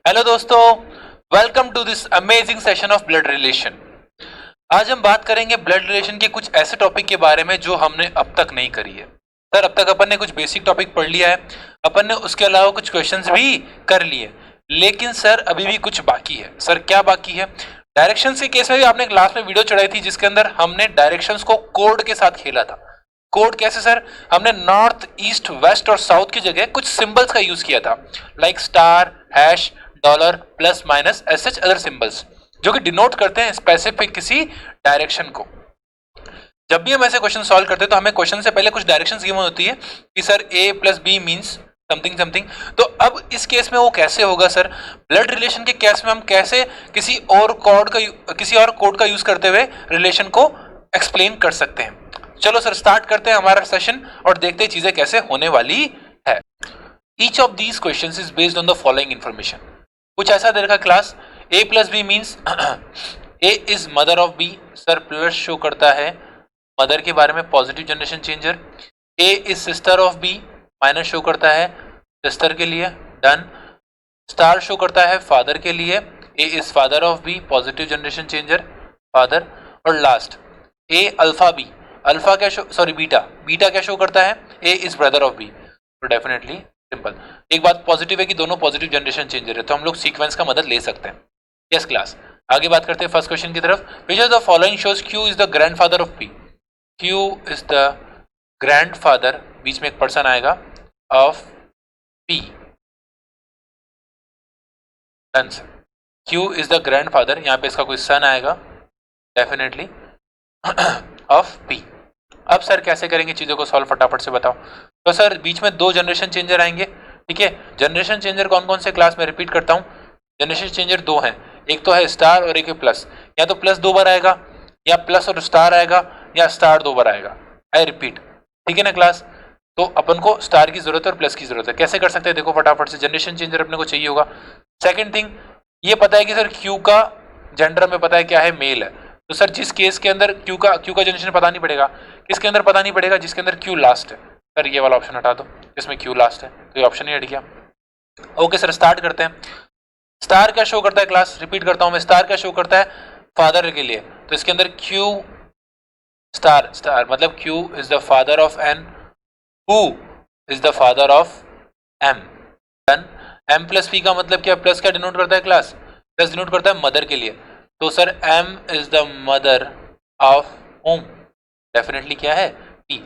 Hello दोस्तों, welcome to this amazing session of blood relation. आज हम बात करेंगे ब्लड रिलेशन के कुछ ऐसे टॉपिक के बारे में जो हमने अब तक नहीं करी है। सर, अब तक अपन ने कुछ बेसिक टॉपिक पढ़ लिया है, अपन ने उसके अलावा कुछ क्वेश्चंस भी कर लिए, लेकिन सर अभी भी कुछ बाकी है। सर क्या बाकी है? डायरेक्शंस के केस में भी आपने क्लास में वीडियो चढ़ाई थी जिसके अंदर हमने डायरेक्शंस को कोड के साथ खेला था। कोड कैसे सर? हमने नॉर्थ, ईस्ट, वेस्ट और साउथ की जगह कुछ सिंबल्स का यूज किया था, like star, hash, dollar, plus, minus, as such other symbols जो कि डिनोट करते हैं स्पेसिफिक किसी डायरेक्शन को। जब भी हम ऐसे क्वेश्चन सॉल्व करते हैं तो हमें क्वेश्चन से पहले कुछ डायरेक्शंस गिवन होती है कि sir A plus B means something something. तो अब इस केस में वो कैसे होगा सर? ब्लड रिलेशन के केस में हम कैसे किसी और कोड का यूज करते हुए रिलेशन को एक्सप्लेन कर सकते हैं? चलो सर स्टार्ट करते हैं हमारा सेशन और देखते हैं चीजें कैसे होने वाली है। Each of these questions is based on the following information. कुछ ऐसा दे रखा class, A plus B means A is mother of B. Sir plus show करता है मदर के बारे में, positive generation changer. A is sister of B, minus show करता है सिस्टर के लिए, डन। स्टार शो करता है फादर के लिए, A is father of B, positive generation changer, father. और last A alpha B, alpha क्या शो, सॉरी बीटा, बीटा क्या शो करता है? A is brother of B. तो डेफिनेटली सिंपल। एक बात पॉजिटिव है कि दोनों पॉजिटिव जनरेशन चेंजर है, तो हम लोग सीक्वेंस का मदद ले सकते हैं। यस क्लास, आगे बात करते हैं फर्स्ट क्वेश्चन की तरफ। Which of the following shows Q is the grandfather of P? Q is the grandfather, बीच में एक पर्सन आएगा, of P. Done sir, Q is the grandfather, यहाँ पे इसका कोई सन आएगा डेफिनेटली ऑफ पी। अब सर कैसे करेंगे चीजों को सॉल्व, फटाफट से बताओ। तो सर बीच में दो जनरेशन चेंजर आएंगे, ठीक है। जनरेशन चेंजर कौन कौन से क्लास में रिपीट करता हूँ? जनरेशन चेंजर दो हैं, एक तो है स्टार और एक है प्लस। या तो प्लस दो बार आएगा, या प्लस और स्टार आएगा, या स्टार दो बार आएगा। आई रिपीट, ठीक है ना क्लास। तो अपन को स्टार की जरूरत है और प्लस की जरूरत है। कैसे कर सकते हैं देखो फटाफट से। जनरेशन चेंजर अपने को चाहिए होगा। सेकेंड थिंग, ये पता है कि सर क्यू का जेंडर हमें पता है क्या है, मेल है। तो सर जिस केस के अंदर क्यू का जनरेशन पता नहीं पड़ेगा, किसके अंदर पता नहीं पड़ेगा? जिसके अंदर क्यू लास्ट है। सर ये वाला ऑप्शन हटा दो जिसमें क्यू लास्ट है, तो ये ऑप्शन ही हट गया। ओके सर स्टार्ट करते हैं। स्टार क्या शो करता है क्लास? रिपीट करता हूं मैं, स्टार क्या शो करता है? फादर के लिए। तो इसके अंदर क्यू स्टार, स्टार मतलब Q is the father of N, who is the father of M. Done. M plus P का मतलब क्या? प्लस क्या डिनोट करता है क्लास? प्लस डिनोट करता है मदर के लिए। तो sir M is the mother of home, definitely क्या है? पी।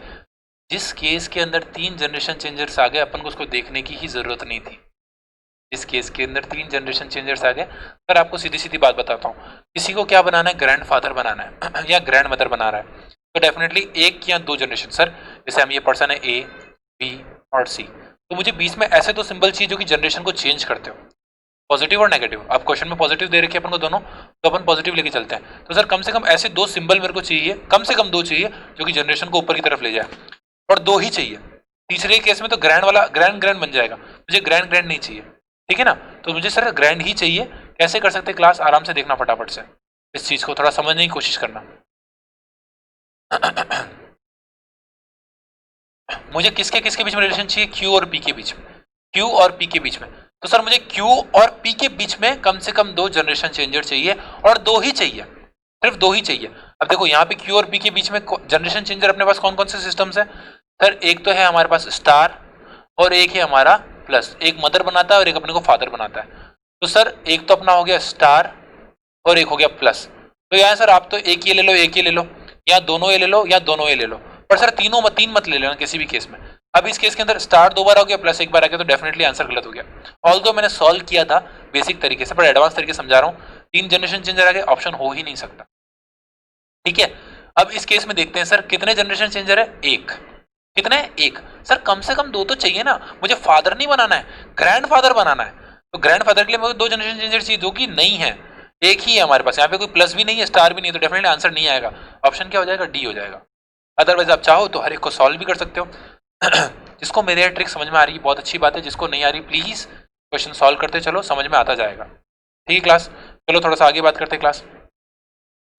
जिस केस के अंदर तीन जनरेशन चेंजर्स आ गए, अपन को उसको देखने की ही जरूरत नहीं थी। जिस केस के अंदर तीन जनरेशन चेंजर्स आ गए, सर आपको सीधी सीधी बात बताता हूँ, किसी को क्या बनाना है? ग्रैंडफादर बनाना है या ग्रैंड मदर बना रहा है, तो डेफिनेटली एक या दो जनरेशन। सर जैसे हम ये पर्सन है ए, बी और सी, तो मुझे बीच में ऐसे दो सिंबल चाहिए जो कि जनरेशन को चेंज करते हो, पॉजिटिव और नेगेटिव। आप क्वेश्चन में पॉजिटिव दे रखे अपन को दोनों, तो अपन पॉजिटिव लेके चलते हैं। तो सर कम से कम ऐसे दो सिंबल मेरे को चाहिए, कम से कम दो चाहिए जो कि जनरेशन को ऊपर की तरफ ले जाए, और दो ही चाहिए। तीसरे केस में तो ग्रैंड वाला ग्रैंड ग्रैंड बन जाएगा, मुझे ग्रैंड ग्रैंड नहीं चाहिए, ठीक है ना। तो मुझे सर ग्रैंड ही चाहिए। कैसे कर सकते क्लास? आराम से देखना फटाफट से, इस चीज को थोड़ा समझने की कोशिश करना। मुझे किसके किसके बीच में रिलेशन चाहिए? क्यू और पी के बीच में, क्यू और पी के बीच में। तो सर मुझे क्यू और पी के बीच में कम से कम दो जनरेशन चेंजर चाहिए, और दो ही चाहिए, सिर्फ दो ही चाहिए। अब देखो यहाँ पे क्यू और पी के बीच में जनरेशन चेंजर अपने पास कौन कौन से सिस्टम्स है? सर एक तो है हमारे पास स्टार, और एक है हमारा प्लस। एक मदर बनाता है और एक अपने को फादर बनाता है। तो सर एक तो अपना हो गया स्टार और एक हो गया प्लस। तो यहाँ सर आप तो एक ये ले लो, एक ये ले लो, या दोनों ये ले लो, या दोनों ये ले लो, पर सर तीन मत ले लेना किसी भी केस में। अब इस केस के अंदर स्टार दो बार हो गया, प्लस एक बार आ गया, तो डेफिनेटली आंसर गलत हो गया। ऑल्दो मैंने सॉल्व किया था बेसिक तरीके से, पर एडवांस तरीके समझा रहा हूँ। तीन जनरेशन चेंजर आ गए, ऑप्शन हो ही नहीं सकता, ठीक है। अब इस केस में देखते हैं सर कितने जनरेशन चेंजर है? एक। कितने? एक। सर कम से कम दो तो चाहिए ना, मुझे फादर नहीं बनाना है, ग्रैंड फादर बनाना है। तो ग्रैंड फादर के लिए मुझे दो जनरेशन चेंजर चाहिए, जो कि नहीं है, एक ही है हमारे पास। यहाँ पे कोई प्लस भी नहीं है, स्टार भी नहीं है, तो डेफिनेटली आंसर नहीं आएगा। ऑप्शन क्या हो जाएगा? डी हो जाएगा। अदरवाइज आप चाहो तो हर एक को सॉल्व भी कर सकते हो। जिसको मेरे ट्रिक समझ में आ रही है बहुत अच्छी बात है, जिसको नहीं आ रही प्लीज क्वेश्चन सॉल्व करते चलो, समझ में आता जाएगा, ठीक है क्लास। चलो थोड़ा सा आगे बात करते हैं class.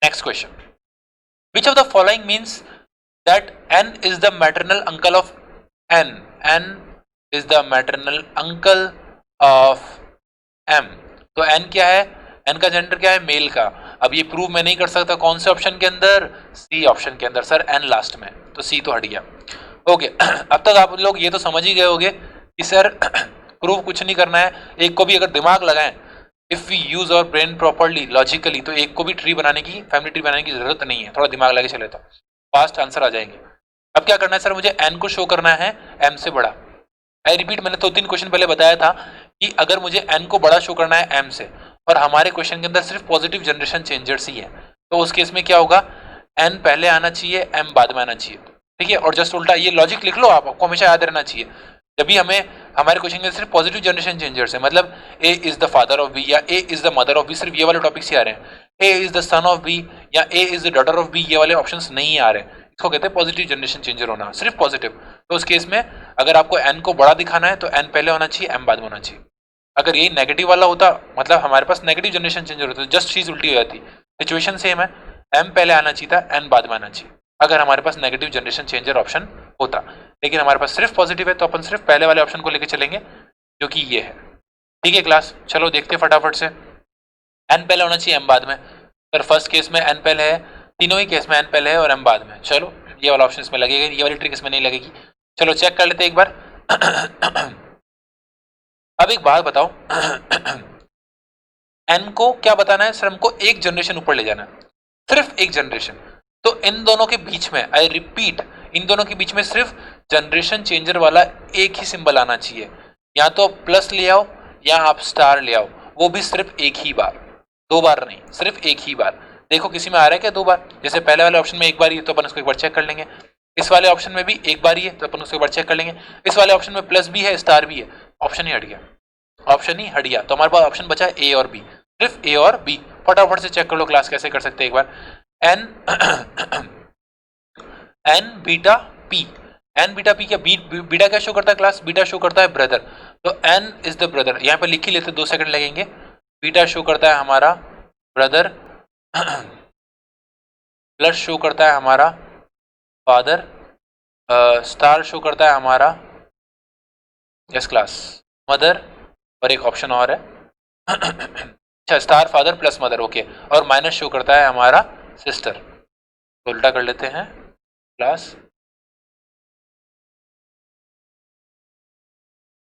Next question, which of the following means that n is the maternal uncle of n is the maternal uncle of m। तो एन क्या है, एन का जेंडर क्या है, मेल का। अब ये प्रूव मैं नहीं कर सकता कौन से ऑप्शन के अंदर, सी ऑप्शन के अंदर सर, एन लास्ट में, तो सी तो हट गया। ओके अब तक आप लोग ये तो समझ ही गए होंगे कि सर प्रूव कुछ नहीं करना है, एक को भी अगर दिमाग लगाएं, if we use our brain properly logically, तो एक को भी ट्री बनाने की, फैमिली ट्री बनाने की जरूरत नहीं है, थोड़ा दिमाग लगे चले तो फास्ट आंसर आ जाएंगे। अब क्या करना है सर, मुझे एन को शो करना है एम से बड़ा। आई रिपीट, मैंने 2-3 क्वेश्चन पहले बताया था कि अगर मुझे एन को बड़ा शो करना है एम से, और हमारे क्वेश्चन के अंदर सिर्फ पॉजिटिव जनरेशन चेंजर्स ही है, तो उस केस में क्या होगा, एन पहले आना चाहिए, एम बाद में आना चाहिए, ठीक है। और जस्ट उल्टा, ये लॉजिक लिख लो आप, आपको हमेशा याद रहना चाहिए। जब भी हमें हमारे क्वेश्चन के अंदर सिर्फ पॉजिटिव जनरेशन चेंजर्स है, मतलब A is the father of B या A is the mother of B, सिर्फ ये वाले टॉपिक्स ही आ रहे हैं, A is the son of B या A is the daughter of B, ये वाले ऑप्शंस नहीं आ रहे हैं, इसको कहते हैं पॉजिटिव जनरेशन चेंजर होना, सिर्फ पॉजिटिव। तो उस केस में अगर आपको एन को बड़ा दिखाना है तो एन पहले होना चाहिए, एम बाद में होना चाहिए। अगर यही नेगेटिव वाला होता, मतलब हमारे पास नेगेटिव जनरेशन चेंजर होता, जस्ट चीज उल्टी हो जाती, सिचुएशन सेम है, एम पहले आना चाहिए था, एन बाद में आना चाहिए, अगर हमारे पास नेगेटिव जनरेशन चेंजर ऑप्शन होता। लेकिन हमारे पास सिर्फ पॉजिटिव है, तो अपन सिर्फ पहले वाले ऑप्शन को लेकर चलेंगे, जो कि ये है, ठीक है क्लास। चलो देखते फटाफट से, एन पहले होना चाहिए, एम बाद में। सर फर्स्ट केस में एन पहले है, तीनों ही केस में एन पहले है और एम बाद में। चलो ये वाला ऑप्शन इसमें लगेगा, ये वाली ट्रिक इसमें नहीं लगेगी। चलो चेक कर लेते एक बार। अब एक बात बताओ, एन को क्या बताना है सर, हमको एक जनरेशन ऊपर ले जाना है, सिर्फ एक जनरेशन। तो इन दोनों के बीच में, आई रिपीट, इन दोनों के बीच में सिर्फ जनरेशन चेंजर वाला एक ही सिंबल आना चाहिए, या तो प्लस ले आओ या आप स्टार ले आओ, वो भी सिर्फ एक ही बार, 2 बार नहीं, सिर्फ एक ही बार। देखो किसी में आ रहा है क्या 2 बार, जैसे पहले वाले ऑप्शन में एक बार ही है तो अपन उसको एक बार चेक कर लेंगे, इस वाले ऑप्शन में भी एक बार ही है तो अपन उसको एक बार चेक कर लेंगे, इस वाले ऑप्शन में प्लस भी है स्टार भी है, ऑप्शन ही हट गया, ऑप्शन ही हट गया। तो हमारे पास ऑप्शन बचा ए और बी, सिर्फ ए और बी। फटाफट से चेक कर लो क्लास, कैसे कर सकते हैं एक बार। N N beta P, N beta P क्या, बीटा क्या शो करता है क्लास, बीटा शो करता है ब्रदर, तो एन इज द ब्रदर, यहाँ पे लिख ही लेते, 2 सेकंड लगेंगे। बीटा शो करता है हमारा ब्रदर, प्लस शो करता है हमारा फादर, स्टार शो करता है हमारा, यस क्लास, मदर, और एक ऑप्शन और है, अच्छा star father plus mother, okay, और माइनस शो करता है हमारा सिस्टर। तो उल्टा कर लेते हैं क्लास,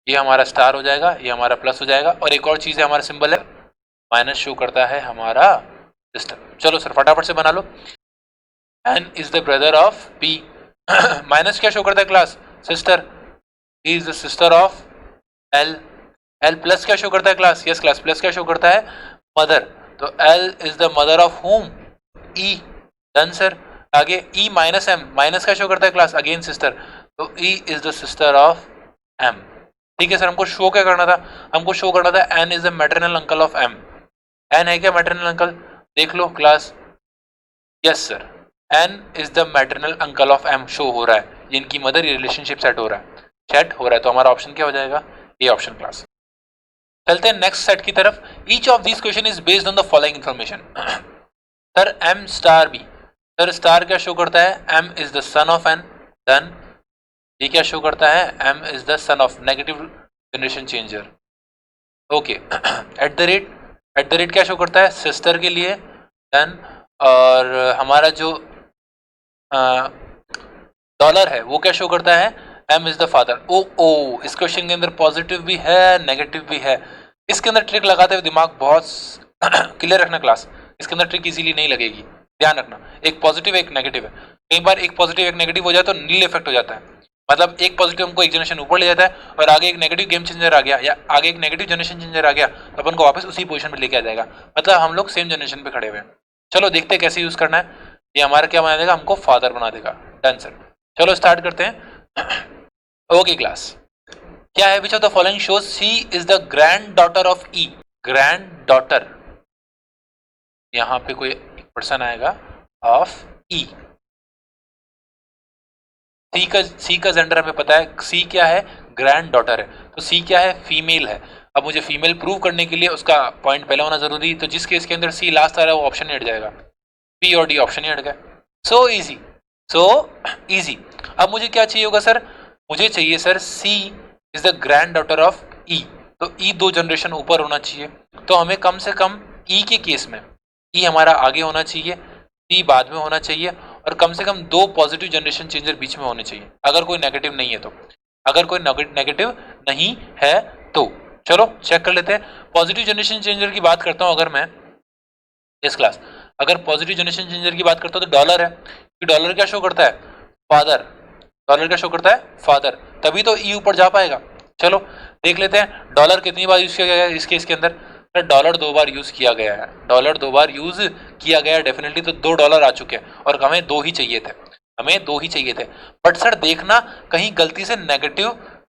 ये हमारा स्टार हो जाएगा, ये हमारा प्लस हो जाएगा, और एक और चीज है, हमारा सिंबल है माइनस शो करता है हमारा सिस्टर। चलो सर फटाफट से बना लो, N is the brother of P, minus क्या शो करता है class, sister, he is the sister of L, L plus क्या शो करता है क्लास, यस क्लास, प्लस क्या शो करता है, मदर, तो L is the mother of home, E, done sir. आगे ई माइनस एम, माइनस का शो करता है क्लास, अगेन सिस्टर, तो E is the sister of M, ठीक है सर। हमको शो क्या करना था, हमको शो करना था N is the maternal uncle of M, N है क्या मैटरनल अंकल, देख लो class, yes sir, N is the maternal uncle of M show हो रहा है, जिनकी मदर रिलेशनशिप सेट हो रहा है, सेट हो रहा है, तो हमारा ऑप्शन क्या हो जाएगा, ए ऑप्शन क्लास। चलते हैं नेक्स्ट सेट की तरफ। Each of this question is based on the following information. Sir M star B, sir star क्या शो करता है, M is the son of N, done. ये क्या शो करता है, M is the son of, negative generation changer, okay. At the rate क्या show करता है, सिस्टर के लिए, डन। और हमारा जो डॉलर है वो क्या शो करता है, एम इज द फादर। ओ इस क्वेश्चन के अंदर पॉजिटिव भी है नेगेटिव भी है, इसके अंदर ट्रिक लगाते हुए दिमाग बहुत क्लियर रखना क्लास, इसके अंदर ट्रिक इजीली नहीं लगेगी, ध्यान रखना, एक पॉजिटिव एक नेगेटिव है, कई बार एक पॉजिटिव एक नेगेटिव हो जाए तो नील इफेक्ट हो जाता है, मतलब एक पॉजिटिव हमको एक जनरेशन ऊपर ले जाता है और आगे एक नेगेटिव गेम चेंजर आ गया या आगे एक नेगेटिव जनरेशन चेंजर आ गया तो अपन को वापस उसी पोजीशन पे लेके आ जाएगा, मतलब हम लोग सेम जनरेशन पे खड़े हुए हैं। चलो देखते हैं कैसे यूज करना है, ये हमारा क्या बना देगा, हमको फादर बना देगा, डन सर। चलो स्टार्ट करते हैं। ओके क्लास, क्या है, which of the following shows C is the granddaughter of E, granddaughter, यहाँ पे कोई पर्सन आएगा ऑफ ई, सी का जेंडर हमें पता है, सी क्या है, ग्रैंड डॉटर है, तो सी क्या है, फीमेल है। अब मुझे फीमेल प्रूव करने के लिए उसका पॉइंट पहले होना जरूरी, तो जिस केस के अंदर सी लास्ट आ रहा है वो ऑप्शन ही हट जाएगा, पी और डी ऑप्शन ही हट गया, सो इजी, सो इजी। अब मुझे क्या चाहिए होगा सर, मुझे चाहिए sir C is the granddaughter of E, तो ई 2 जनरेशन ऊपर होना चाहिए, तो हमें कम से कम ई के केस में ई हमारा आगे होना चाहिए, सी बाद में होना चाहिए, और कम से कम 2 पॉजिटिव जनरेशन चेंजर बीच में होने चाहिए, अगर कोई नेगेटिव नहीं है तो। अगर कोई नेगेटिव नहीं है तो चलो चेक कर लेते हैं। पॉजिटिव जनरेशन चेंजर की बात करता हूं अगर मैं इस क्लास, अगर पॉजिटिव जनरेशन चेंजर की बात करता हूं तो डॉलर है, कि डॉलर क्या शो करता है, फादर। डॉलर क्या शो करता है, फादर, तभी तो ई ऊपर जा पाएगा। चलो देख लेते हैं डॉलर कितनी बार यूज किया गया है इस केस के अंदर। सर डॉलर 2 बार यूज किया गया है, डॉलर 2 बार यूज किया गया है डेफिनेटली, तो 2 डॉलर आ चुके हैं और हमें 2 ही चाहिए थे, हमें 2 ही चाहिए थे। बट सर देखना कहीं गलती से नेगेटिव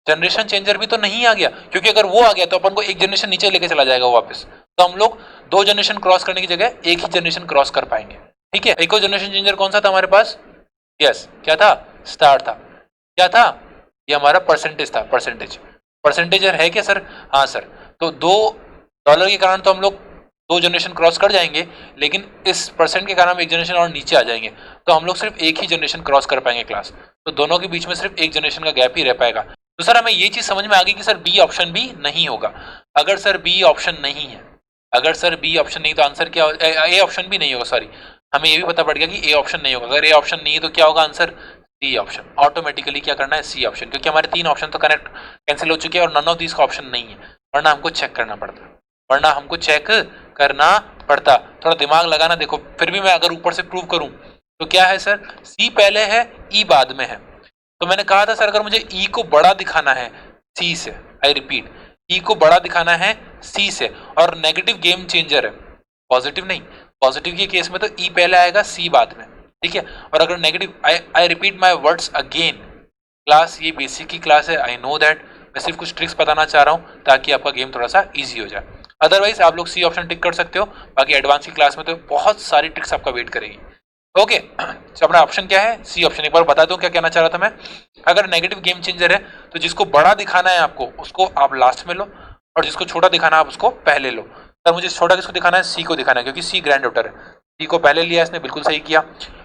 जनरेशन चेंजर भी तो नहीं आ गया, क्योंकि अगर वो आ गया तो अपन को एक जनरेशन नीचे लेके चला जाएगा वापस, तो हम लोग 2 जनरेशन क्रॉस करने की जगह एक ही जनरेशन क्रॉस कर पाएंगे। ठीक है, एक और जनरेशन चेंजर कौन सा था हमारे पास, यस क्या था, स्टार था। क्या था, ये हमारा परसेंटेज था, परसेंटेज है क्या सर, हाँ सर। तो 2 डॉलर के कारण तो हम लोग 2 जनरेशन क्रॉस कर जाएंगे, लेकिन इस परसेंट के कारण हम एक जनरेशन और नीचे आ जाएंगे, तो हम लोग सिर्फ एक ही जनरेशन क्रॉस कर पाएंगे क्लास, तो दोनों के बीच में सिर्फ एक जनरेशन का गैप ही रह पाएगा। तो सर हमें ये चीज समझ में आ गई कि सर बी ऑप्शन भी नहीं होगा। अगर सर बी ऑप्शन नहीं है, अगर सर बी ऑप्शन नहीं तो आंसर क्या, ए ऑप्शन भी नहीं होगा, सॉरी, हमें ये भी पता पड़ गया कि ए ऑप्शन नहीं होगा। अगर ए ऑप्शन नहीं है तो क्या होगा आंसर, सी ऑप्शन। ऑटोमेटिकली क्या करना है, सी ऑप्शन, क्योंकि हमारे 3 ऑप्शन तो कनेक्ट कैंसिल हो चुके हैं और नन ऑफ दिस का ऑप्शन नहीं है, वरना हमको चेक करना पड़ता, वरना हमको चेक करना पड़ता। थोड़ा दिमाग लगाना, देखो फिर भी मैं अगर ऊपर से प्रूव करूं तो क्या है सर, सी पहले है ई बाद में है, तो मैंने कहा था सर अगर मुझे ई को बड़ा दिखाना है सी से, आई रिपीट, ई को बड़ा दिखाना है सी से, और नेगेटिव गेम चेंजर है, पॉजिटिव नहीं, पॉजिटिव के केस में तो ई पहले आएगा सी बाद में, ठीक है। और अगर negative, I repeat my words again, class ये बेसिक की क्लास है, आई नो दैट, मैं सिर्फ कुछ ट्रिक्स बताना चाह रहा हूँ ताकि आपका गेम थोड़ा सा ईजी हो जाए। अदरवाइज आप लोग सी ऑप्शन टिक कर सकते हो, बाकी एडवांस की क्लास में तो बहुत सारी ट्रिक्स आपका वेट करेगी। ओके तो अपना ऑप्शन क्या है, सी ऑप्शन। एक बार बता दूं क्या कहना चाह रहा था मैं, अगर नेगेटिव गेम चेंजर है तो जिसको बड़ा दिखाना है आपको उसको आप लास्ट में लो, और जिसको छोटा दिखाना है आप उसको पहले लो। सर मुझे छोटा किसको दिखाना है, सी को दिखाना है, क्योंकि सी ग्रैंड डॉटर है, सी को पहले लिया इसने, बिल्कुल सही किया।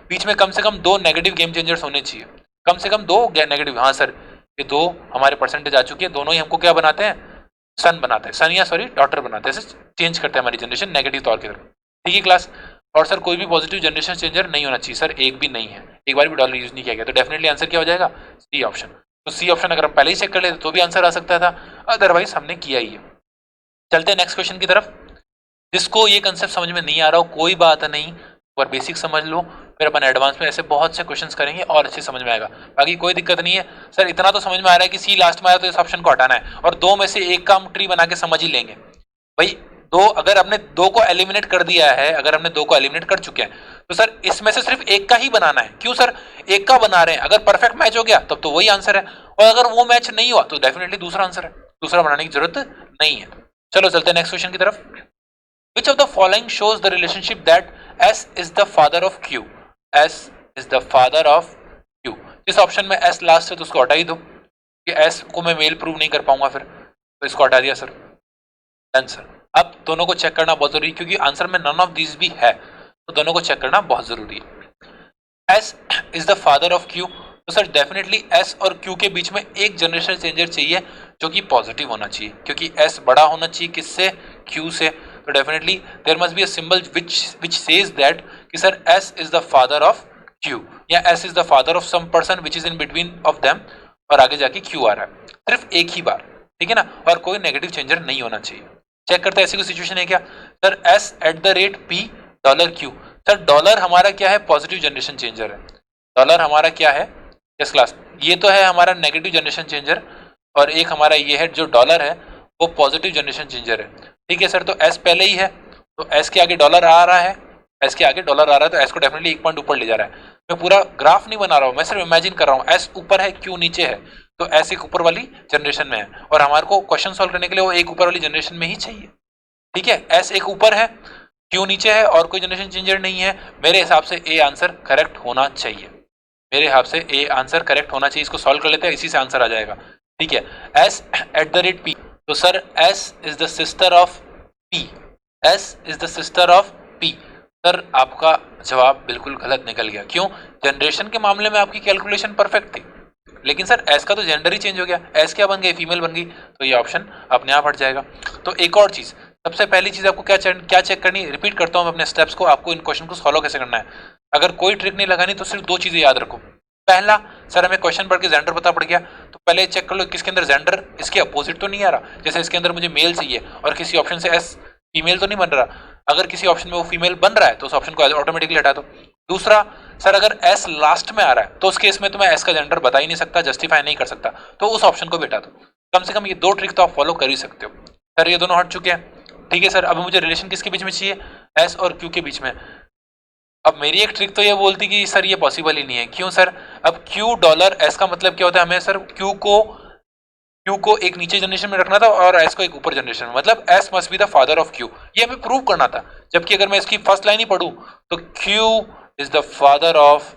बीच में कम से कम 2 नेगेटिव गेम चेंजर्स होने चाहिए, कम से कम 2 नेगेटिव, हाँ सर ये 2 हमारे परसेंटेज आ चुकी है, दोनों ही हमको क्या बनाते हैं, सन बनाते हैं, सन या सॉरी डॉटर बनाते हैं, चेंज करते हैं हमारी जनरेशन नेगेटिव तौर की तरफ, ठीक है क्लास। और सर कोई भी पॉजिटिव जनरेशन चेंजर नहीं होना चाहिए, सर एक भी नहीं है, एक बार भी डॉलर यूज नहीं किया गया, तो डेफिनेटली आंसर क्या हो जाएगा, सी ऑप्शन। तो सी ऑप्शन अगर हम पहले ही चेक कर लेते तो भी आंसर आ सकता था, अदरवाइज हमने किया ही है। चलते हैं नेक्स्ट क्वेश्चन की तरफ। जिसको ये कंसेप्ट समझ में नहीं आ रहा हो कोई बात नहीं, और बेसिक समझ लो, फिर अपन एडवांस में ऐसे बहुत से क्वेश्चंस करेंगे और अच्छे समझ में आएगा, बाकी कोई दिक्कत नहीं है। सर इतना तो समझ में आ रहा है कि सी लास्ट में आया तो इस ऑप्शन को हटाना है, और 2 में से एक का हम ट्री बना के समझ ही लेंगे भाई। 2 अगर हमने 2 को एलिमिनेट कर दिया है, अगर हमने 2 को एलिमिनेट कर चुके हैं तो सर इसमें से सिर्फ एक का ही बनाना है। क्यों सर, एक का बना रहे हैं, अगर परफेक्ट मैच हो गया तब तो वही आंसर है, और अगर वो मैच नहीं हुआ तो डेफिनेटली दूसरा आंसर है, दूसरा बनाने की जरूरत नहीं है। चलो चलते हैं नेक्स्ट क्वेश्चन की तरफ। Which of the following shows the relationship that S is the father of Q? S is the father of Q. इस ऑप्शन में S लास्ट है तो उसको हटा ही दो, कि S को मैं मेल प्रूव नहीं कर पाऊंगा फिर, तो इसको हटा दिया सर, डन सर। अब दोनों को चेक करना बहुत जरूरी है, क्योंकि आंसर में नन ऑफ दिस भी है, तो दोनों को चेक करना बहुत जरूरी है। S is the father of Q, तो सर डेफिनेटली S और Q के बीच में एक जनरेशन चेंजर चाहिए जो कि पॉजिटिव होना चाहिए, क्योंकि S बड़ा होना चाहिए किससे, Q से, तो definitely there must be a symbol which says that कि sir S is the father of Q, या S is the father of some person which is in between of them, और आगे जाके Q आ रहा है, सिर्फ एक ही बार, ठीक है ना, और कोई नेगेटिव चेंजर नहीं होना चाहिए। चेक करते हैं ऐसी कोई सिचुएशन है क्या, sir S @ P $Q, sir dollar हमारा क्या है, पॉजिटिव जनरेशन चेंजर है, डॉलर हमारा क्या है, यस क्लास, ये तो है हमारा नेगेटिव जनरेशन चेंजर, और एक हमारा ये है जो डॉलर है वो पॉजिटिव जनरेशन चेंजर है, ठीक है सर। तो S पहले ही है, तो S के आगे डॉलर आ रहा है, S के आगे डॉलर आ रहा है, तो S को डेफिनेटली 1 पॉइंट ऊपर ले जा रहा है। मैं पूरा ग्राफ नहीं बना रहा हूँ, मैं सिर्फ इमेजिन कर रहा हूँ, S ऊपर है Q नीचे है, तो S एक ऊपर वाली जनरेशन में है, और हमारे को क्वेश्चन सॉल्व करने के लिए वो एक ऊपर वाली जनरेशन में ही चाहिए, ठीक है। S एक ऊपर है, Q नीचे है, और कोई जनरेशन चेंजर नहीं है, मेरे हिसाब से A आंसर करेक्ट होना चाहिए, मेरे हिसाब से A आंसर करेक्ट होना चाहिए। इसको सॉल्व कर लेते हैं, इसी से आंसर आ जाएगा, ठीक है। S @ P, तो sir S is the sister of P, S is the sister of P। Sir आपका जवाब बिल्कुल गलत निकल गया, क्यों, जनरेशन के मामले में आपकी कैलकुलेशन परफेक्ट थी, लेकिन सर S का तो जेंडर ही चेंज हो गया, S क्या बन गई, फीमेल बन गई, तो ये ऑप्शन अपने आप हट जाएगा। तो एक और चीज, सबसे पहली चीज आपको क्या चेक करनी है, रिपीट करता हूं मैं अपने स्टेप्स को, आपको इन क्वेश्चन को फॉलो कैसे करना है। अगर कोई ट्रिक नहीं लगानी तो सिर्फ दो चीजें याद रखो। पहला, सर हमें क्वेश्चन पढ़ के जेंडर पता पड़ गया, तो पहले चेक कर लो किसके अंदर जेंडर इसके अपोजिट तो नहीं आ रहा। जैसे इसके अंदर मुझे मेल चाहिए और किसी ऑप्शन से एस फीमेल तो नहीं बन रहा। अगर किसी ऑप्शन में वो फीमेल बन रहा है तो उस ऑप्शन को ऑटोमेटिकली हटा दो। दूसरा, सर अगर एस लास्ट में आ रहा है तो उस केस में तो मैं एस का जेंडर बता ही नहीं सकता, जस्टिफाई नहीं कर सकता, तो उस ऑप्शन को भी हटा दो। कम से कम ये दो ट्रिक तो आप फॉलो कर ही सकते हो। सर ये दोनों हट चुके हैं, ठीक है सर। अब मुझे रिलेशन किसके बीच में चाहिए, एस और क्यू के बीच में। अब मेरी एक ट्रिक तो ये बोलती कि सर ये पॉसिबल ही नहीं है। क्यों सर, अब क्यू डॉलर एस का मतलब क्या होता है, हमें सर क्यू को एक नीचे जनरेशन में रखना था और एस को एक ऊपर जनरेशन में, मतलब S must be the father of Q, ये हमें प्रूव करना था। जबकि अगर मैं इसकी फर्स्ट लाइन ही पढ़ूं तो Q is the father of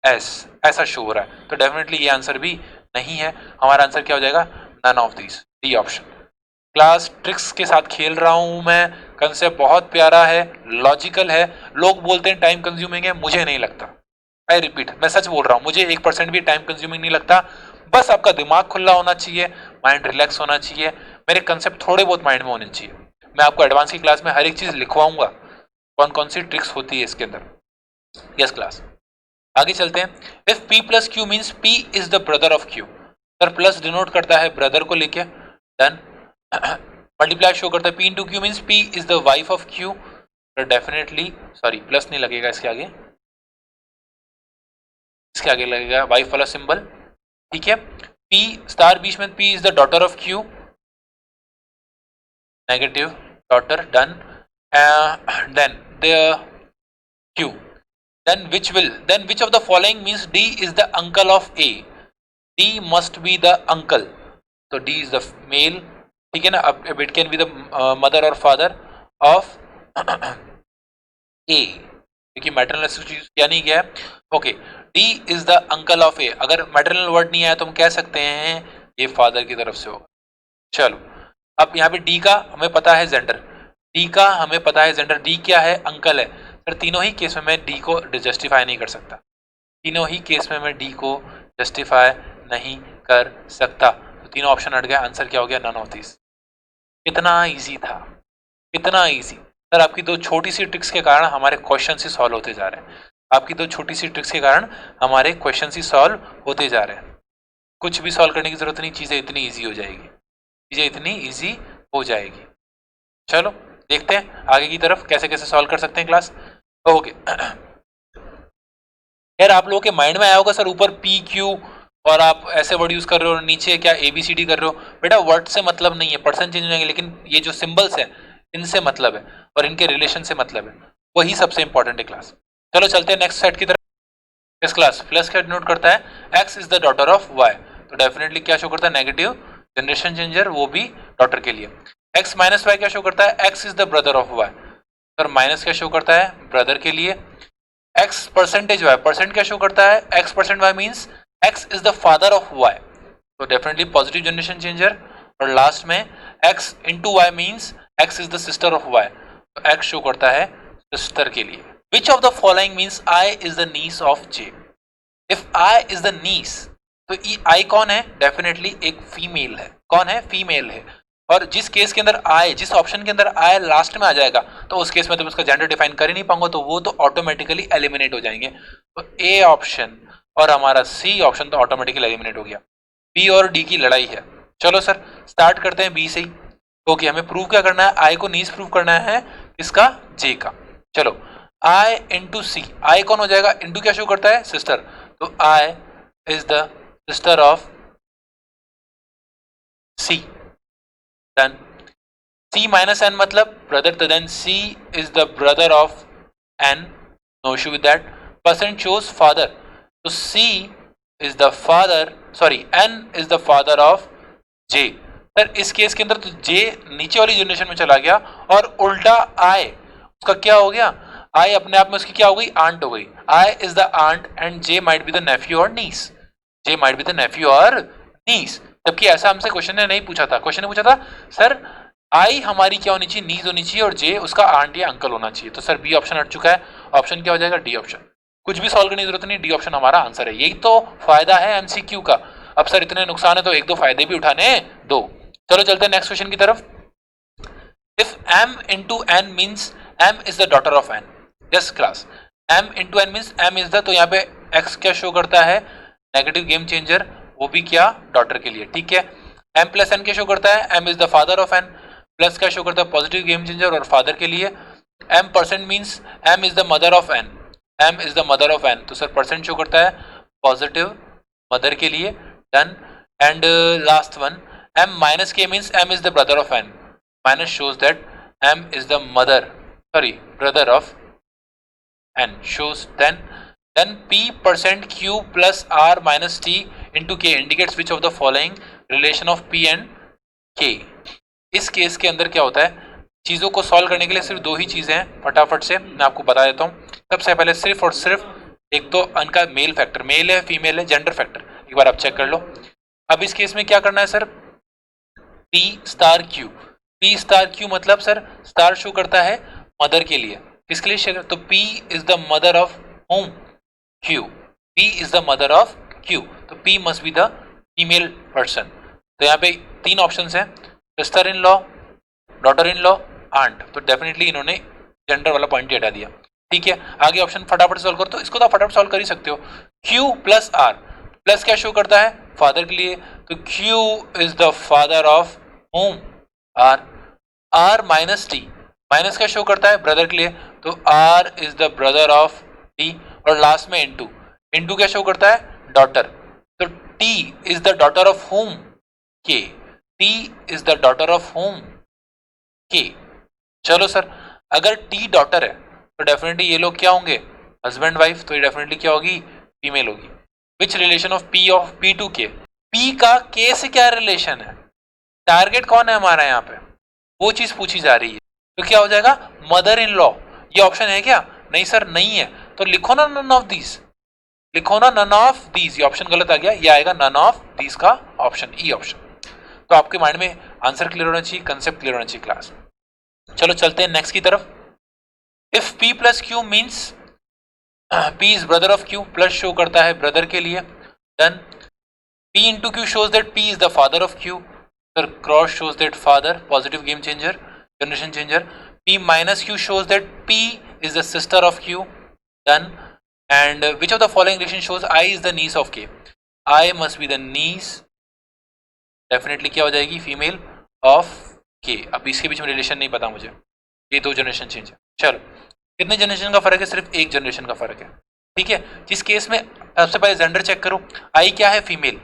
S, ऐसा शो हो रहा है, तो डेफिनेटली ये आंसर भी नहीं है। हमारा आंसर क्या हो जाएगा, none of this, D option. Class tricks के साथ खेल रहा हूं मैं, कंसेप्ट बहुत प्यारा है, लॉजिकल है। लोग बोलते हैं टाइम कंज्यूमिंग है, मुझे नहीं लगता। आई रिपीट, मैं सच बोल रहा हूं, मुझे 1% भी टाइम कंज्यूमिंग नहीं लगता। बस आपका दिमाग खुला होना चाहिए, माइंड रिलैक्स होना चाहिए, मेरे कंसेप्ट थोड़े बहुत माइंड में होने चाहिए। मैं आपको एडवांस की क्लास में हर एक चीज लिखवाऊंगा, कौन कौन सी ट्रिक्स होती है इसके अंदर। यस क्लास, आगे चलते हैं। If P plus Q means P is the brother of Q, sir plus denote करता है ब्रदर को लेके, डन। मल्टीप्लाई शो करता है P into Q means P is the wife of Q, तो डेफिनेटली सॉरी प्लस नहीं लगेगा इसके आगे, इसके आगे लगेगा वाइफ वाला सिंबल, ठीक है। P स्टार बीच में, P is the daughter of Q, negative daughter, done. Then the Q, then which of the following means D is the uncle of A, D must be the uncle, तो D is the male, ठीक है ना। अब it can be the mother or father of A, क्योंकि maternal use किया नहीं गया है। Okay, D is the uncle of A, अगर मैटरनल वर्ड नहीं आया तो हम कह सकते हैं ये फादर की तरफ से होगा। चलो, अब यहाँ पे D का हमें पता है जेंडर, D का हमें पता है जेंडर, D क्या है, अंकल है। फिर तीनों ही केस में मैं डी को जस्टिफाई नहीं कर सकता, तीनों ही केस में मैं डी को जस्टिफाई नहीं कर सकता, तो तीनों ऑप्शन हट गया। आंसर क्या हो गया, नन ऑफ दिस। कितना इजी था, कितना इजी। सर आपकी दो छोटी सी ट्रिक्स के कारण हमारे क्वेश्चन ही सॉल्व होते जा रहे हैं, आपकी दो छोटी सी ट्रिक्स के कारण हमारे क्वेश्चन ही सॉल्व होते जा रहे हैं। कुछ भी सॉल्व करने की जरूरत नहीं, चीजें इतनी ईजी हो जाएगी, चीजें इतनी ईजी हो जाएगी। चलो देखते हैं आगे की तरफ कैसे कैसे सॉल्व कर सकते हैं क्लास। ओके यार, आप लोगों के माइंड में आया होगा सर ऊपर पी क्यू और आप ऐसे वर्ड यूज कर रहे हो, नीचे क्या ABCD कर रहे हो। बेटा वर्ड से मतलब नहीं है, पर्सन चेंज हो जाएंगे, लेकिन ये जो सिंबल्स है इनसे मतलब है और इनके रिलेशन से मतलब है, वही सबसे इंपॉर्टेंट है क्लास। चलो चलते हैं नेक्स्ट सेट की तरफ। इस क्लास प्लस क्या डिनोट करता है, X is the daughter of Y, तो डेफिनेटली क्या शो करता है, नेगेटिव जनरेशन चेंजर, वो भी डॉटर के लिए। एक्स माइनस वाई क्या शो करता है, X is the brother of Y, sir minus क्या शो करता है, ब्रदर के लिए। एक्स परसेंटेज वाई, परसेंट क्या शो करता है, X percent Y means X is the father of Y, तो डेफिनेटली पॉजिटिव जनरेशन चेंजर। और लास्ट में X into Y means X is the sister of Y, तो X show करता है sister के लिए। Which of the following means I is the niece of J, if I is the niece, तो I कौन है, definitely एक female है, कौन है, फीमेल है। और जिस केस के अंदर आई, जिस ऑप्शन के अंदर आई लास्ट में आ जाएगा तो उस केस में तुम उसका जेंडर डिफाइन कर ही नहीं पाऊंगा, तो वो तो ऑटोमेटिकली एलिमिनेट हो जाएंगे। तो ए ऑप्शन और हमारा सी ऑप्शन तो ऑटोमेटिकली एलिमिनेट हो गया। बी और डी की लड़ाई है। चलो सर स्टार्ट करते हैं बी से ही। ओके, हमें प्रूव क्या करना है, आई को नीस प्रूव करना है, किसका, जे का। चलो आई इंटू सी, आई कौन हो जाएगा, इंटू क्या शो करता है, सिस्टर, तो I is the sister of C, done. C minus n मतलब brother, तो then C is the brother of n, no issue with that. Percent shows father, तो C is the father, sorry n is the father of J। Sir इस case के अंदर तो J नीचे वाली generation में चला गया और उल्टा I उसका क्या हो गया, I अपने आप में उसकी क्या हो गई, आंट हो गई। I is the aunt and J might be the nephew or niece, J might be the nephew or niece। जबकि ऐसा हमसे क्वेश्चन ने नहीं पूछा था, क्वेश्चन ने पूछा था सर आई हमारी क्या होनी चाहिए, नीज होनी चाहिए और जे उसका आंट या अंकल होना चाहिए। तो सर बी ऑप्शन हट चुका है, ऑप्शन क्या हो जाएगा, डी ऑप्शन। कुछ भी सॉल्व करने की जरूरत नहीं, डी ऑप्शन हमारा आंसर है। यही तो फायदा है एमसीक्यू का। अब सर इतने नुकसान है तो एक दो फायदे भी उठाने दो। चलो चलते हैं नेक्स्ट क्वेश्चन की तरफ। If m into n means m is the daughter of n. Yes class, m into n means m is the, तो यहाँ पे x क्या शो करता है, नेगेटिव गेम चेंजर, वो भी क्या, डॉटर के लिए, ठीक है। m प्लस n क्या शो करता है, m is the father of n, plus क्या शो करता है, पॉजिटिव गेम चेंजर और फादर के लिए। m percent means m is the mother of n, m is the mother of n, तो सर परसेंट शो करता है पॉजिटिव मदर के लिए, done. And last one, m minus k means m is the brother of n, minus shows that m is the mother, sorry, brother of n, shows then p percent q plus r minus t into k indicates which of the following relation of p and k. इस case के अंदर क्या होता है, चीजों को solve करने के लिए सिर्फ दो ही चीजें हैं, फटाफट से मैं आपको बता देता हूँ। सबसे पहले सिर्फ और सिर्फ एक तो उनका मेल फैक्टर, मेल है फीमेल है, जेंडर फैक्टर एक बार आप चेक कर लो। अब इस केस में क्या करना है sir, p star q, p star q मतलब सर स्टार शो करता है मदर के लिए, किसके लिए, तो p is the mother of whom, q, p is the mother of q, तो p must be the female person. तो यहाँ पे तीन ऑप्शन है, sister in law, daughter in law, aunt, तो डेफिनेटली इन्होंने जेंडर वाला पॉइंट ही हटा दिया, ठीक है। आगे ऑप्शन फटाफट सॉल्व करो, तो इसको तो फटाफट सॉल्व कर ही सकते हो। q प्लस r, प्लस क्या शो करता है, फादर के लिए, तो q is the father of home, r minus t, minus का शो करता है ब्रदर के लिए, तो r is the brother of t, और लास्ट में इनटू, इनटू क्या शो करता है, डॉटर, तो t is the daughter of home k, t is the daughter of home k। चलो सर, अगर t डॉटर है तो डेफिनेटली ये लोग क्या होंगे, हस्बैंड वाइफ, तो ये डेफिनेटली क्या होगी, फीमेल होगी। Which relation of p to k, p का k से क्या रिलेशन है, टारगेट कौन है हमारा यहाँ पे, वो चीज पूछी जा रही है, तो क्या हो जाएगा, मदर इन लॉ। ये ऑप्शन है क्या, नहीं सर नहीं है, तो लिखो ना नन ऑफ दीज, लिखो ना नन ऑफ दीज, ये ऑप्शन गलत आ गया, ये आएगा नन ऑफ दीज का ऑप्शन, ई ऑप्शन। तो आपके माइंड में आंसर क्लियर होना चाहिए, कंसेप्ट क्लियर होना चाहिए क्लास। चलो चलते हैं नेक्स्ट की तरफ। If p plus Q means p is brother of q, plus show करता है ब्रदर के लिए, done. p into Q shows that p is the father of q, sir cross shows that father, positive game changer, generation changer। p minus q shows that p is the sister of q, done। and which of the following relation shows I is the niece of k, I must be the niece, definitely क्या हो जाएगी, female of k। अब इसके बीच में relation नहीं पता मुझे, ये दो जनरेशन चेंज है। चलो कितने जनरेशन का फर्क है, सिर्फ एक जनरेशन का फर्क है, ठीक है। जिस केस में सबसे पहले जेंडर चेक करो, I क्या है, फीमेल,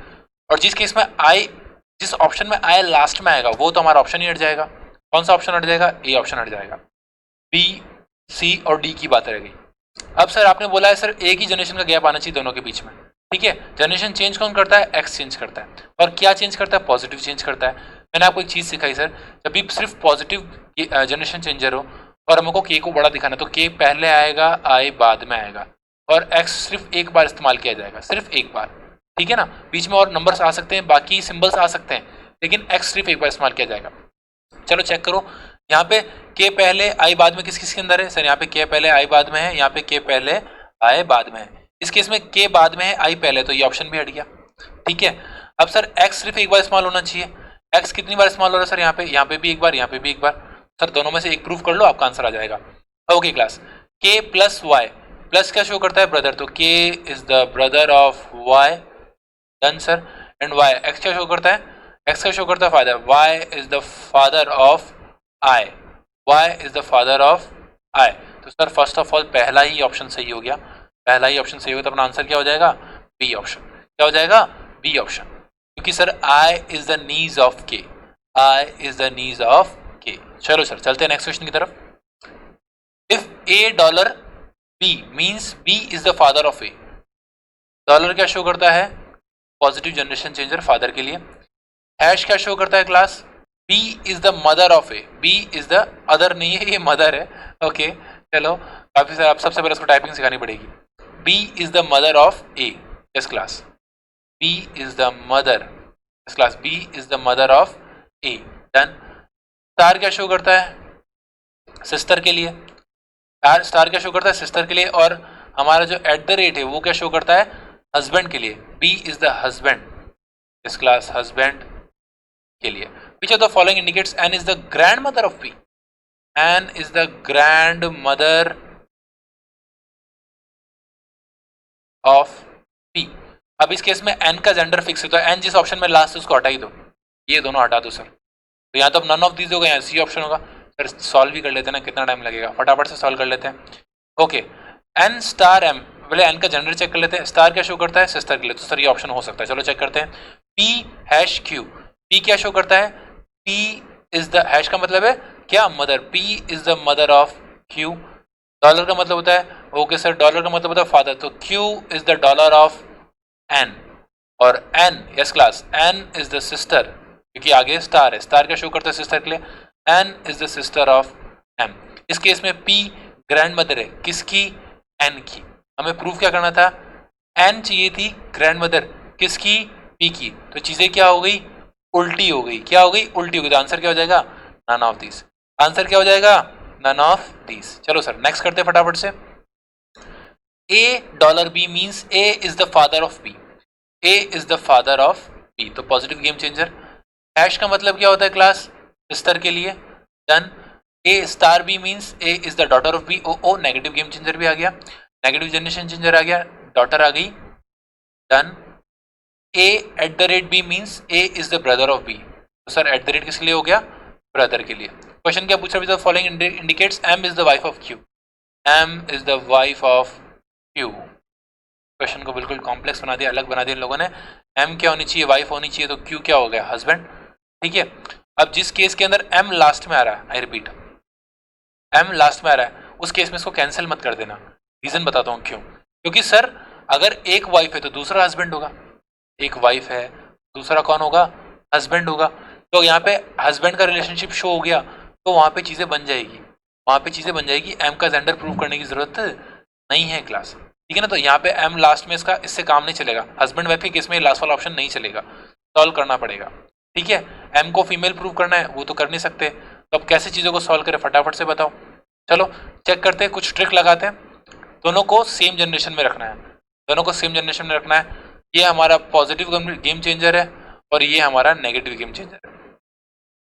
और जिस केस में I, जिस ऑप्शन में आई लास्ट में आएगा वो तो हमारा ऑप्शन ही हट जाएगा। कौन सा ऑप्शन हट जाएगा, ए ऑप्शन हट जाएगा, बी सी और डी की बात रह गई। अब सर आपने बोला है सर एक ही जनरेशन का गैप आना चाहिए दोनों के बीच में, ठीक है। जनरेशन चेंज कौन करता है, एक्स चेंज करता है, और क्या चेंज करता है, पॉजिटिव चेंज करता है। मैंने आपको एक चीज सिखाई सर, जब भी सिर्फ पॉजिटिव जनरेशन चेंजर हो और हमको के को बड़ा दिखाना, तो के पहले आएगा, आई बाद में आएगा, और एक्स सिर्फ एक बार इस्तेमाल किया जाएगा, सिर्फ एक बार, ठीक है ना। बीच में और नंबर्स आ सकते हैं, बाकी सिंबल्स आ सकते हैं, लेकिन एक्स सिर्फ एक बार इस्तेमाल किया जाएगा। चलो चेक करो, यहाँ पे के पहले आई बाद में किस किस के अंदर है सर, यहाँ पे के पहले आई बाद में है, यहाँ पे के पहले आई बाद में है। इस केस में के बाद में है, आई पहले, तो ये ऑप्शन भी हट गया, ठीक है। अब सर एक्स सिर्फ एक बार इस्तेमाल होना चाहिए, एक्स कितनी बार इस्तेमाल हो रहा है सर, यहाँ पे भी एक बार, यहाँ पे भी एक बार, सर दोनों में से एक प्रूफ कर लो, आपका आंसर आ जाएगा। Okay class, K plus Y, plus क्या शो करता है, ब्रदर, तो K is the brother of Y, done sir. And Y, X क्या शो करता है, एक्स का शो करता है father, Y is the father of I, Y is the father of I. तो सर फर्स्ट ऑफ ऑल पहला ही option सही हो गया, पहला ही ऑप्शन सही हो गया, तो अपना आंसर क्या हो जाएगा, बी ऑप्शन। क्या हो जाएगा, बी ऑप्शन, क्योंकि sir I is the niece of K, I is the niece of K. चलो सर चलते हैं नेक्स्ट क्वेश्चन की तरफ। If A dollar B means B is the father of A, dollar क्या शो करता है, positive generation changer father के लिए। हैश क्या शो करता है class, B is the mother of A, B is the other नहीं है, ये मदर है, ओके। चलो काफी सारे, आप सबसे पहले उसको टाइपिंग सिखानी पड़ेगी। B is the mother of A, yes class, B is the mother, yes class, B is the mother of A, done. Star क्या शो करता है, सिस्टर के लिए, स्टार क्या शो करता है, सिस्टर के लिए, और हमारा जो एट द रेट है वो क्या शो करता है, हस्बैंड के लिए, बी इज द हस्बैंड, इस क्लास हस्बैंड के लिए। Which of the following indicates N is the grandmother of P, N is the grandmother of P. अब इस केस में एन का जेंडर फिक्स है, तो एन जिस ऑप्शन में लास्ट है उसको हटा ही दो, ये दोनों हटा दो सर। तो यहाँ तो नन ऑफ दीज होगा, यहाँ सी ऑप्शन होगा। सर सॉल्व भी कर लेते हैं ना, कितना टाइम लगेगा, फटाफट से सॉल्व कर लेते हैं। ओके, एन स्टार एम, पहले एन का जेंडर चेक कर लेते हैं। स्टार क्या शो करता है, सिस्टर के लिए, तो सर ये ऑप्शन हो सकता है। चलो चेक करते हैं। पी हैश क्यू, पी क्या शो करता है, पी इज द हैश का मतलब है क्या, mother, P is the mother of Q. Dollar का मतलब होता है, ओके सर, डॉलर का मतलब होता है फादर, तो Q is the dollar of N, और N, yes class, N is the sister, क्योंकि आगे स्टार है, स्टार क्या शो करता है सिस्टर के लिए, N is the sister of M. इस केस में पी ग्रैंड मदर है, किसकी, एन की। हमें प्रूफ क्या करना था, एन चाहिए थी ग्रैंड मदर, किसकी, पी की। तो चीजें क्या हो गई, उल्टी हो गई, क्या हो गई, उल्टी हो गई। तो आंसर क्या हो जाएगा, नन ऑफ दिस। आंसर क्या हो जाएगा, नन ऑफ दिस। चलो सर नेक्स्ट करते हैं फटाफट से। A dollar B means A is the father of B, A is the father of B, तो पॉजिटिव गेम चेंजर। हैश का मतलब क्या होता है क्लास, सिस्टर के लिए, done. A star B means A is the daughter of B, O negative game changer भी आ गया, नेगेटिव जनरेशन चेंजर आ गया, डॉटर आ गई, done. A at the rate B means A is the brother of B, तो sir at the rate किसके लिए हो गया, ब्रदर के लिए। क्वेश्चन क्या पूछ रहा है, following indicates M is the wife of Q, M is the wife of Q. Question को बिल्कुल कॉम्प्लेक्स बना दिया, अलग बना दिया इन लोगों ने। एम क्या होनी चाहिए, वाइफ होनी चाहिए, तो क्यू क्या हो गया, हस्बैंड। ठीक है, अब जिस केस के अंदर एम लास्ट में आ रहा है, आई रिपीट, एम लास्ट में आ रहा है, उस केस में इसको कैंसिल मत कर देना। रीजन बताता हूँ क्यों, क्योंकि सर अगर एक वाइफ है तो दूसरा हस्बैंड होगा, एक वाइफ है दूसरा कौन होगा, हस्बैंड होगा। तो यहाँ पे हस्बैंड का रिलेशनशिप शो हो गया, तो वहां पे चीजें बन जाएगी, वहां पे चीजें बन जाएगी, एम का जेंडर प्रूव करने की जरूरत नहीं है क्लास, ठीक है ना। तो यहाँ पे एम लास्ट में इसका, इससे काम नहीं चलेगा, हस्बैंड वाइफ के केस में लास्ट वाला ऑप्शन नहीं चलेगा, सॉल्व करना पड़ेगा। ठीक है, एम को फीमेल प्रूव करना है, वो तो कर नहीं सकते, तो अब कैसे चीजों को सॉल्व करें फटाफट से बताओ। चलो चेक करते हैं, कुछ ट्रिक लगाते हैं। दोनों को सेम जनरेशन में रखना है, दोनों को सेम जनरेशन में रखना है। ये हमारा पॉजिटिव गेम चेंजर है और ये हमारा नेगेटिव गेम चेंजर है।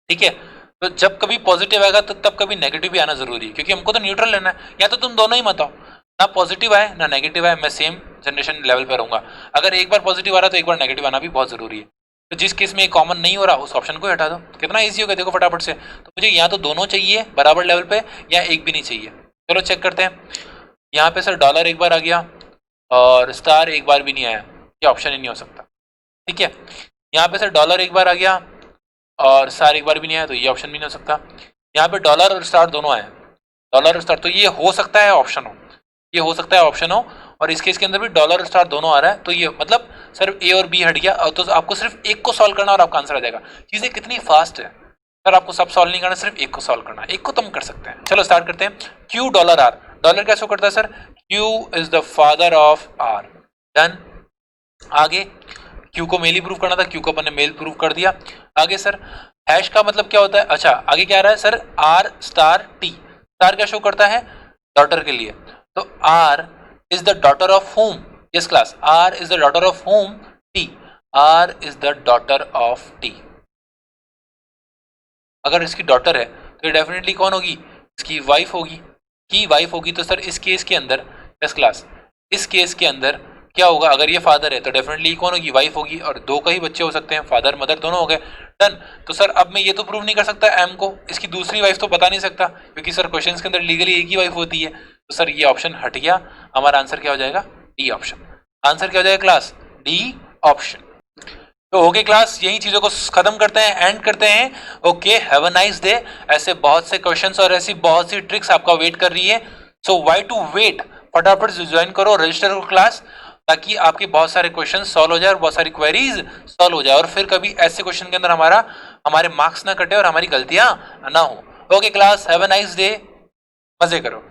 ठीक है, तो जब कभी पॉजिटिव आएगा तो तब कभी नेगेटिव भी आना जरूरी है, क्योंकि हमको तो न्यूट्रल लेना है। या तो तुम दोनों ही मत आओ, ना पॉजिटिव आए ना नेगेटिव आए, मैं सेम जनरेशन लेवल पर रहूंगा। अगर एक बार पॉजिटिव आ रहा है तो एक बार नेगेटिव आना भी बहुत जरूरी है। तो जिस केस में कॉमन नहीं हो रहा उस ऑप्शन को हटा दो, कितना ईजी होगा देखो फटाफट से। तो मुझे या तो दोनों चाहिए बराबर लेवल पे, या एक भी नहीं चाहिए। चलो चेक करते हैं। यहाँ पे सर डॉलर एक बार आ गया और स्टार एक बार भी नहीं आया, ये ऑप्शन ही नहीं हो सकता। ठीक है, यहाँ पे सर डॉलर एक बार आ गया और स्टार एक बार भी नहीं आया, तो ये ऑप्शन भी नहीं हो सकता। यहाँ पे डॉलर और स्टार दोनों आए, डॉलर और स्टार, तो ये हो सकता है ऑप्शन हो, ये हो सकता है ऑप्शन हो। और इस केस के अंदर भी डॉलर और स्टार दोनों आ रहा है, तो ये मतलब सर ए और बी हट गया, तो आपको सिर्फ एक को सॉल्व करना और आपका आंसर आ जाएगा। चीजें कितनी फास्ट है सर, आपको सब सॉल्व नहीं करना, सिर्फ एक को सॉल्व करना, एक को तुम कर सकते हैं। चलो स्टार्ट करते हैं। क्यू डॉलर आर, डॉलर क्या शो करता है sir, Q is the father of R, done. आगे क्यू को मेल ही प्रूव करना था, क्यू को अपन ने मेल प्रूव कर दिया। आगे सर हैश का मतलब क्या होता है, अच्छा आगे क्या आ रहा है sir, R star T, star क्या शो करता है, डॉटर के लिए, तो R is the daughter of whom, yes class, R is the daughter of whom, T, R is the daughter of T. अगर इसकी डॉटर है तो ये डेफिनेटली कौन होगी, इसकी वाइफ होगी, की वाइफ होगी। तो सर इस केस के अंदर, यस क्लास, इस केस के अंदर क्या होगा, अगर ये फादर है तो डेफिनेटली कौन होगी, वाइफ होगी, और दो का ही बच्चे हो सकते हैं, फादर मदर दोनों हो गए, डन। तो सर अब मैं ये तो प्रूव नहीं कर सकता एम को, इसकी दूसरी वाइफ तो बता नहीं सकता, क्योंकि सर क्वेश्चंस के अंदर लीगली एक ही वाइफ होती है। तो सर ये ऑप्शन हट गया, हमारा आंसर क्या हो जाएगा, डी ऑप्शन। आंसर क्या हो जाएगा क्लास, डी ऑप्शन। तो ओके क्लास, यही चीजों को खत्म करते हैं, एंड करते हैं। Okay, have a nice day. ऐसे बहुत से क्वेश्चंस और ऐसी बहुत सी ट्रिक्स आपका वेट कर रही है, सो व्हाई टू वेट, फटाफट ज्वाइन करो, रजिस्टर करो क्लास, ताकि आपके बहुत सारे क्वेश्चन सॉल्व हो जाए और बहुत सारी क्वेरीज सॉल्व हो जाए, और फिर कभी ऐसे क्वेश्चन के अंदर हमारे मार्क्स ना कटे और हमारी गलतियां ना हो। Okay class, have a nice day, मजे करो।